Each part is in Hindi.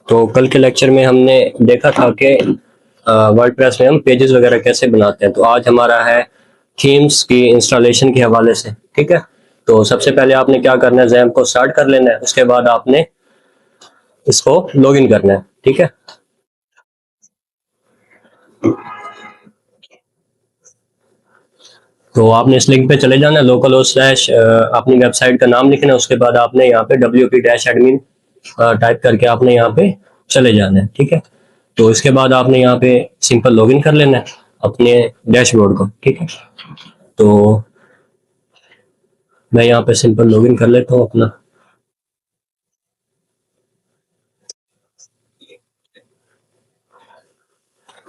तो कल के लेक्चर में हमने देखा था कि वर्डप्रेस में हम पेजेस वगैरह कैसे बनाते हैं। तो आज हमारा है थीम्स की इंस्टॉलेशन के हवाले से। ठीक है, तो सबसे पहले आपने क्या करना है, ज़ैम्प को स्टार्ट कर लेना है। उसके बाद आपने इसको लॉगिन करना है। ठीक है, तो आपने इस लिंक पे चले जाना है, लोकल स्लैश अपनी वेबसाइट का नाम लिखना है। उसके बाद आपने यहाँ पे wp-admin टाइप करके आपने यहाँ पे चले जाना है। ठीक है, तो इसके बाद आपने यहाँ पे सिंपल लॉगिन कर लेना है अपने डैशबोर्ड को। ठीक है, तो मैं यहाँ पे सिंपल लॉगिन कर लेता हूँ अपना।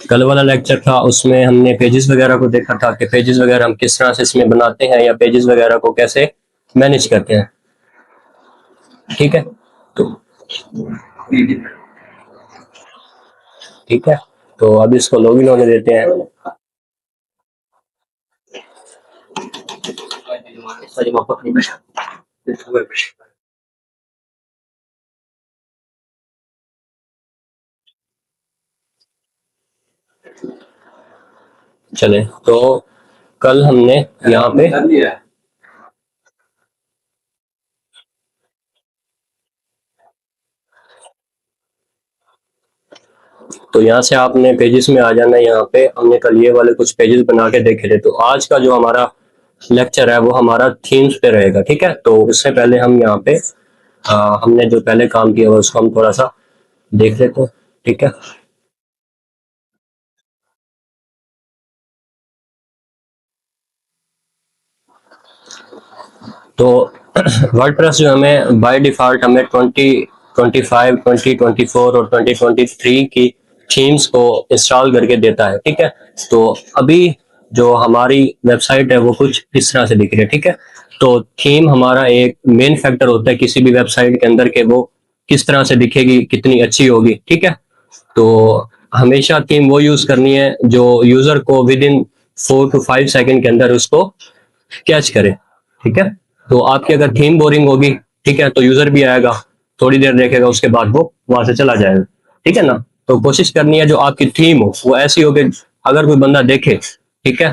कल वाला लेक्चर था, उसमें हमने पेजेस वगैरह को देखा था कि पेजेस वगैरह हम किस तरह से इसमें बनाते हैं या पेजेस वगैरह को कैसे मैनेज करते हैं। ठीक है, तो ठीक है, तो अब इसको लॉगिन होने देते हैं। चले, तो कल हमने यहाँ पे तो यहाँ से आपने पेजेस में आ जाना है। यहाँ पे हमने कल ये वाले कुछ पेजेस बना के देखे थे। तो आज का जो हमारा लेक्चर है वो हमारा थीम्स पे रहेगा। ठीक है, तो उससे पहले हम यहाँ पे हमने जो पहले काम किया हुआ उसको हम थोड़ा सा देख लेते हैं। ठीक है, तो वर्डप्रेस जो हमें बाय डिफॉल्ट हमें 2025, 2024 और 2023 की थीम्स को इंस्टॉल करके देता है। ठीक है, तो अभी जो हमारी वेबसाइट है वो कुछ इस तरह से दिख रही है। ठीक है, तो थीम हमारा एक मेन फैक्टर होता है किसी भी वेबसाइट के अंदर के वो किस तरह से दिखेगी, कितनी अच्छी होगी। ठीक है, तो हमेशा थीम वो यूज करनी है जो यूजर को विद इन 4 to 5 सेकंड के अंदर उसको कैच करे। ठीक है, तो आपकी अगर थीम बोरिंग होगी, ठीक है, तो यूजर भी आएगा, थोड़ी देर देखेगा, उसके बाद वो वहां से चला जाएगा। ठीक है ना, तो कोशिश करनी है जो आपकी थीम हो वो ऐसी हो कि अगर कोई बंदा देखे, ठीक है,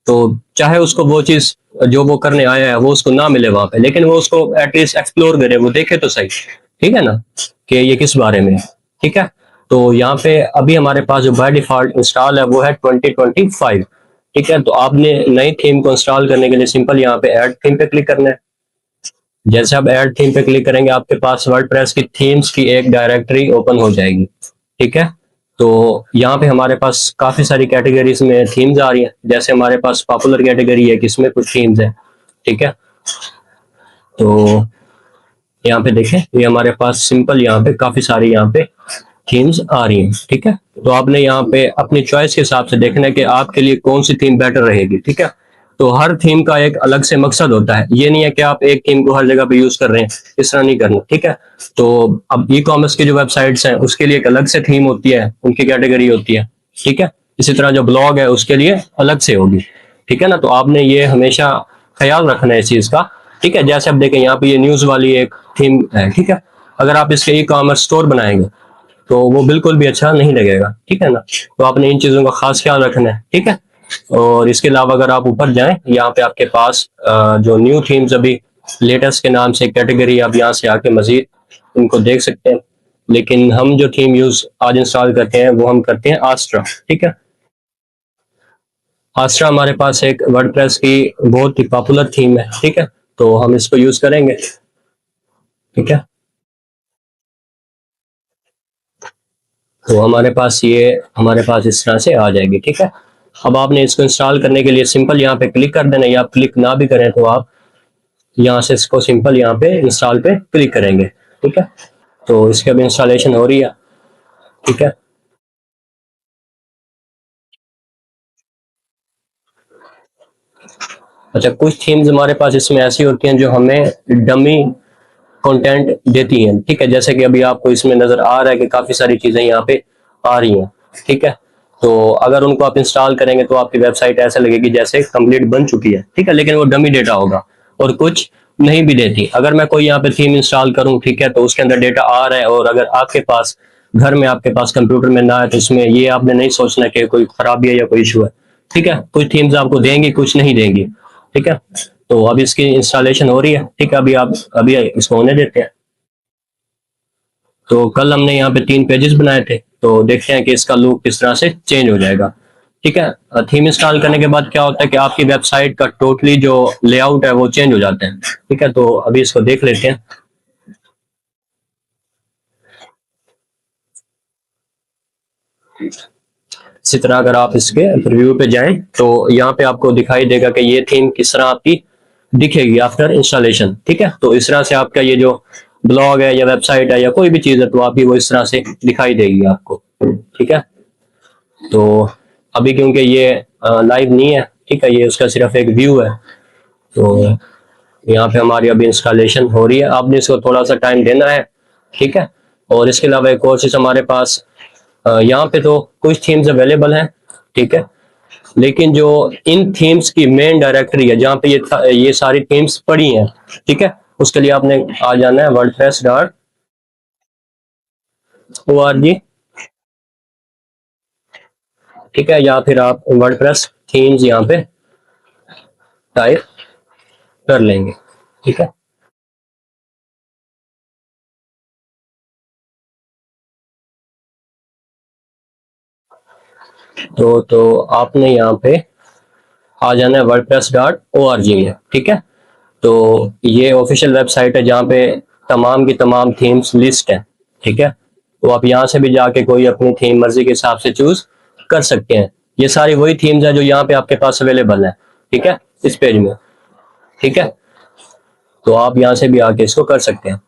तो चाहे उसको वो चीज जो वो करने आया है वो उसको ना मिले वहां पे, लेकिन वो उसको एटलीस्ट एक्सप्लोर करे, वो देखे तो सही। ठीक है ना, कि ये किस बारे में है। ठीक है, तो यहाँ पे अभी हमारे पास जो बाय डिफॉल्ट इंस्टॉल है वो है 2025। ठीक है, तो आपने नई थीम को इंस्टॉल करने के लिए सिंपल यहाँ पे ऐड थीम पे क्लिक करना है। जैसे आप ऐड थीम पे क्लिक करेंगे आपके पास वर्डप्रेस की थीम्स की एक डायरेक्टरी ओपन हो जाएगी। ठीक है, तो यहाँ पे हमारे पास काफी सारी कैटेगरीज में थीम्स आ रही हैं। जैसे हमारे पास पॉपुलर कैटेगरी है जिसमें कुछ थीम्स है। ठीक है, तो यहाँ पे देखें, ये हमारे पास सिंपल यहाँ पे काफी सारी यहाँ पे थीम्स आ रही हैं। ठीक है, तो आपने यहाँ पे अपनी चॉइस के हिसाब से देखना है कि आपके लिए कौन सी थीम बेटर रहेगी। ठीक है, तो हर थीम का एक अलग से मकसद होता है, ये नहीं है कि आप एक थीम को हर जगह पे यूज कर रहे हैं, इस तरह नहीं करना। ठीक है, तो अब ई कॉमर्स की जो वेबसाइट्स हैं उसके लिए एक अलग से थीम होती है, उनकी कैटेगरी होती है। ठीक है, इसी तरह जो ब्लॉग है उसके लिए अलग से होगी। ठीक है ना, तो आपने ये हमेशा ख्याल रखना है इस चीज का। ठीक है, जैसे आप देखें यहाँ पे ये न्यूज वाली एक थीम है। ठीक है, अगर आप इसके ई कॉमर्स स्टोर बनाएंगे तो वो बिल्कुल भी अच्छा नहीं लगेगा। ठीक है ना, तो आपने इन चीजों का खास ख्याल रखना है। ठीक है, और इसके अलावा अगर आप ऊपर जाएं, यहाँ पे आपके पास जो न्यू थीम्स अभी लेटेस्ट के नाम से कैटेगरी, आप यहाँ से आके मजीद उनको देख सकते हैं। लेकिन हम जो थीम यूज आज इंस्टॉल करते हैं वो हम करते हैं आस्ट्रा। ठीक है, आस्ट्रा हमारे पास एक वर्डप्रेस की बहुत ही पॉपुलर थीम है। ठीक है, तो हम इसको यूज करेंगे। ठीक है, तो हमारे पास इस तरह से आ जाएगी। ठीक है, अब आपने इसको इंस्टॉल करने के लिए सिंपल यहाँ पे क्लिक कर देना, या आप क्लिक ना भी करें तो आप यहाँ से इसको सिंपल यहाँ पे इंस्टॉल पे क्लिक करेंगे। ठीक है, तो इसकी अभी इंस्टॉलेशन हो रही है। ठीक है, अच्छा, कुछ थीम्स हमारे पास इसमें ऐसी होती हैं जो हमें डमी कंटेंट देती हैं। ठीक है, जैसे कि अभी आपको इसमें नजर आ रहा है कि काफी सारी चीजें यहाँ पे आ रही हैं। ठीक है, तो अगर उनको आप इंस्टॉल करेंगे तो आपकी वेबसाइट ऐसा लगेगी जैसे कंप्लीट बन चुकी है। ठीक है, लेकिन वो डमी डेटा होगा और कुछ नहीं भी देती। अगर मैं कोई यहाँ पे थीम इंस्टॉल करूं, ठीक है, तो उसके अंदर डेटा आ रहा है, और अगर आपके पास घर में आपके पास कंप्यूटर में ना है, तो इसमें ये आपने नहीं सोचना कि कोई खराबी है या कोई इशू है। ठीक है, कुछ थीम्स आपको देंगी, कुछ नहीं देंगी। ठीक है, तो अब इसकी इंस्टॉलेशन हो रही है। ठीक है, अभी इसको होने देते हैं। तो कल हमने यहाँ पे 3 पेजेस बनाए थे, तो देखते हैं कि इसका लुक किस तरह से चेंज हो जाएगा। ठीक है, थीम इंस्टॉल करने के बाद क्या होता है कि आपकी वेबसाइट का टोटली जो लेआउट है वो चेंज हो जाते हैं। ठीक है, तो अभी इसको देख लेते हैं। इसी तरह अगर आप इसके रिव्यू पे जाएं तो यहाँ पे आपको दिखाई देगा कि ये थीम किस तरह आपकी दिखेगी आफ्टर इंस्टॉलेशन। ठीक है, तो इस तरह से आपका ये जो ब्लॉग है या वेबसाइट है या कोई भी चीज है तो आपकी वो इस तरह से दिखाई देगी आपको। ठीक है, तो अभी क्योंकि ये लाइव नहीं है, ठीक है, ये उसका सिर्फ एक व्यू है, तो यहाँ पे हमारी अभी इंस्टॉलेशन हो रही है। आपने इसको थोड़ा सा टाइम देना है। ठीक है, और इसके अलावा एक और चीज हमारे पास यहाँ पे तो कुछ थीम्स अवेलेबल हैं। ठीक है, लेकिन जो इन थीम्स की मेन डायरेक्टरी है जहाँ पे ये सारी थीम्स पड़ी हैं, ठीक है, उसके लिए आपने आ जाना है wordpress.org। ठीक है, या फिर आप वर्डप्रेस थीम्स यहाँ पे टाइप कर लेंगे। ठीक है, तो आपने यहाँ पे आ जाना है wordpress.org में। ठीक है, तो ये ऑफिशियल वेबसाइट है जहाँ पे तमाम की तमाम थीम्स लिस्ट है। ठीक है, तो आप यहाँ से भी जाके कोई अपनी थीम मर्जी के हिसाब से चूज कर सकते हैं। ये सारी वही थीम्स है जो यहाँ पे आपके पास अवेलेबल है। ठीक है, इस पेज में। ठीक है, तो आप यहाँ से भी आके इसको कर सकते हैं।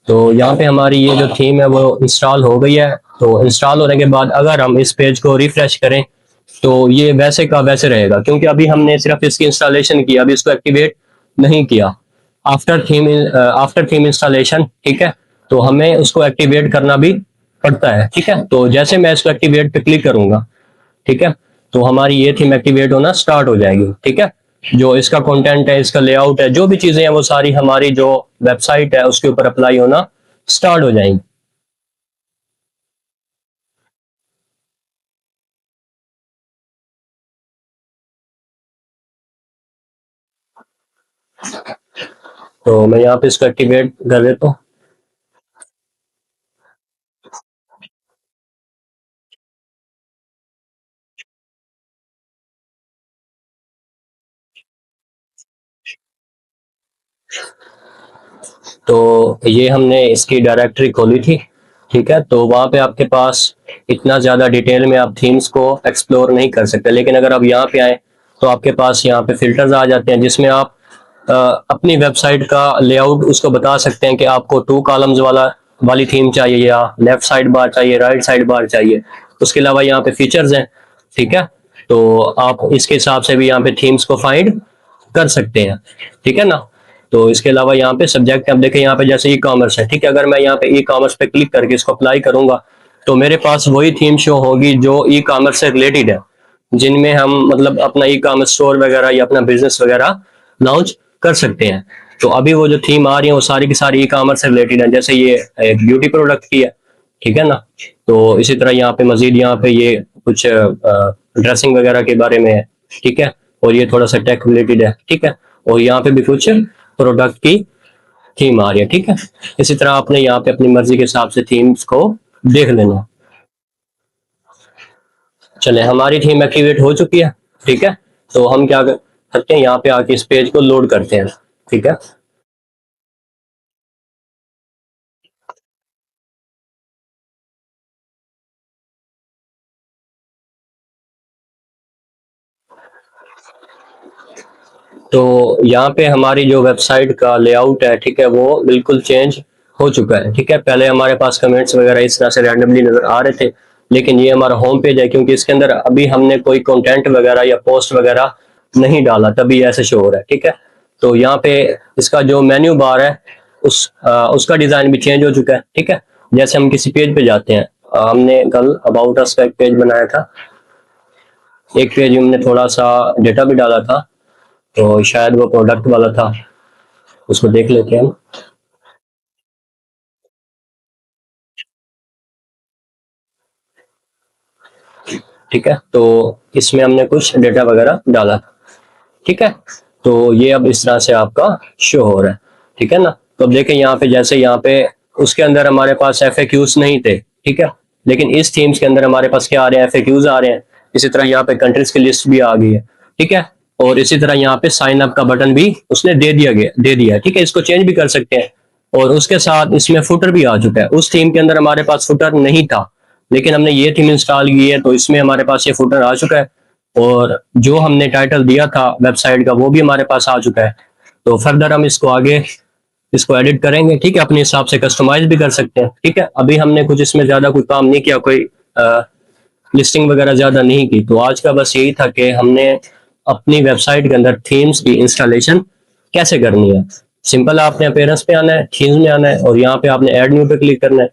तो यहाँ पे हमारी ये जो थीम है वो इंस्टॉल हो गई है। तो इंस्टॉल होने के बाद अगर हम इस पेज को रिफ्रेश करें तो ये वैसे का वैसे रहेगा, क्योंकि अभी हमने सिर्फ इसकी इंस्टॉलेशन की, अभी इसको एक्टिवेट नहीं किया। आफ्टर थीम इंस्टॉलेशन, ठीक है, तो हमें उसको एक्टिवेट करना भी पड़ता है। ठीक है, तो जैसे मैं इसको एक्टिवेट पे क्लिक करूंगा, ठीक है, तो हमारी ये थीम एक्टिवेट होना स्टार्ट हो जाएगी। ठीक है, जो इसका कंटेंट है, इसका लेआउट है, जो भी चीजें हैं वो सारी हमारी जो वेबसाइट है उसके ऊपर अप्लाई होना स्टार्ट हो जाएंगी। तो मैं यहाँ पे इसको एक्टिवेट कर देता हूँ। तो ये हमने इसकी डायरेक्टरी खोली थी। ठीक है, तो वहां पे आपके पास इतना ज्यादा डिटेल में आप थीम्स को एक्सप्लोर नहीं कर सकते, लेकिन अगर आप यहाँ पे आए तो आपके पास यहाँ पे फिल्टर्स आ जाते हैं जिसमें आप अपनी वेबसाइट का लेआउट उसको बता सकते हैं कि आपको 2 कॉलम्स वाली थीम चाहिए या लेफ्ट साइड बार चाहिए, राइट साइड बार चाहिए। उसके अलावा यहाँ पे फीचर्स हैं। ठीक है, तो आप इसके हिसाब से भी यहाँ पे थीम्स को फाइंड कर सकते हैं। ठीक है ना, तो इसके अलावा यहाँ पे सब्जेक्ट आप देखें, यहाँ पे जैसे ई कॉमर्स है। ठीक है, अगर मैं यहाँ पे ई कॉमर्स पे क्लिक करके इसको अप्लाई करूंगा तो मेरे पास वही थीम शो होगी जो ई कॉमर्स से रिलेटेड है, जिनमें हम मतलब अपना ई कॉमर्स स्टोर वगैरह या अपना बिजनेस वगैरह लॉन्च कर सकते हैं। तो अभी वो जो थीम आ रही है वो सारी की सारी ई कॉमर्स से रिलेटेड है, जैसे ये एक ब्यूटी प्रोडक्ट की है। ठीक है ना, तो इसी तरह यहाँ पे मजीद यहाँ पे ये कुछ ड्रेसिंग वगैरह के बारे में है। ठीक है, और ये थोड़ा सा टेक रिलेटेड है। ठीक है, और यहाँ पे भी कुछ प्रोडक्ट की थीम आ रही है। ठीक है, इसी तरह आपने यहाँ पे अपनी मर्जी के हिसाब से थीम्स को देख लेना। चले, हमारी थीम एक्टिवेट हो चुकी है। ठीक है, तो हम क्या करते हैं, यहाँ पे आके इस पेज को लोड करते हैं। ठीक है, तो यहाँ पे हमारी जो वेबसाइट का लेआउट है, ठीक है, वो बिल्कुल चेंज हो चुका है। ठीक है, पहले हमारे पास कमेंट्स वगैरह इस तरह से रैंडमली नजर आ रहे थे, लेकिन ये हमारा होम पेज है क्योंकि इसके अंदर अभी हमने कोई कंटेंट वगैरह या पोस्ट वगैरह नहीं डाला, तभी ऐसे शो हो रहा है। ठीक है, तो यहाँ पे इसका जो मेन्यू बार है उसका डिजाइन भी चेंज हो चुका है। ठीक है, जैसे हम किसी पेज पे जाते हैं, हमने कल अबाउट अस का एक पेज बनाया था, एक पेज हमने थोड़ा सा डेटा भी डाला था। तो शायद वो प्रोडक्ट वाला था, उसको देख लेते हैं हम। ठीक है, तो इसमें हमने कुछ डेटा वगैरह डाला, ठीक है। तो ये अब इस तरह से आपका शो हो रहा है, ठीक है ना। तो अब देखें यहाँ पे, जैसे यहाँ पे उसके अंदर हमारे पास FAQs नहीं थे, ठीक है, लेकिन इस थीम्स के अंदर हमारे पास क्या आ रहे हैं, FAQs आ रहे हैं। इसी तरह यहाँ पे कंट्रीज की लिस्ट भी आ गई है, ठीक है। और इसी तरह यहाँ पे साइन अप का बटन भी उसने दे दिया है, ठीक है। इसको चेंज भी कर सकते हैं। और उसके साथ इसमें फुटर भी आ चुका है। उस थीम के अंदर हमारे पास फुटर नहीं था, लेकिन हमने ये थीम इंस्टॉल की है, तो इसमें हमारे पास ये फुटर आ चुका है। और जो हमने टाइटल दिया था वेबसाइट का, वो भी हमारे पास आ चुका है। तो फर्दर हम इसको आगे इसको एडिट करेंगे, ठीक है, अपने हिसाब से कस्टमाइज भी कर सकते हैं, ठीक है। अभी हमने कुछ इसमें ज्यादा कोई काम नहीं किया, कोई लिस्टिंग वगैरह ज्यादा नहीं की। तो आज का बस यही था कि हमने अपनी वेबसाइट के अंदर थीम्स की इंस्टॉलेशन कैसे करनी है। सिंपल, आपने अपीयरेंस पे आना है, थीम्स में आना है, और यहाँ पे आपने ऐड न्यू पे क्लिक करना है।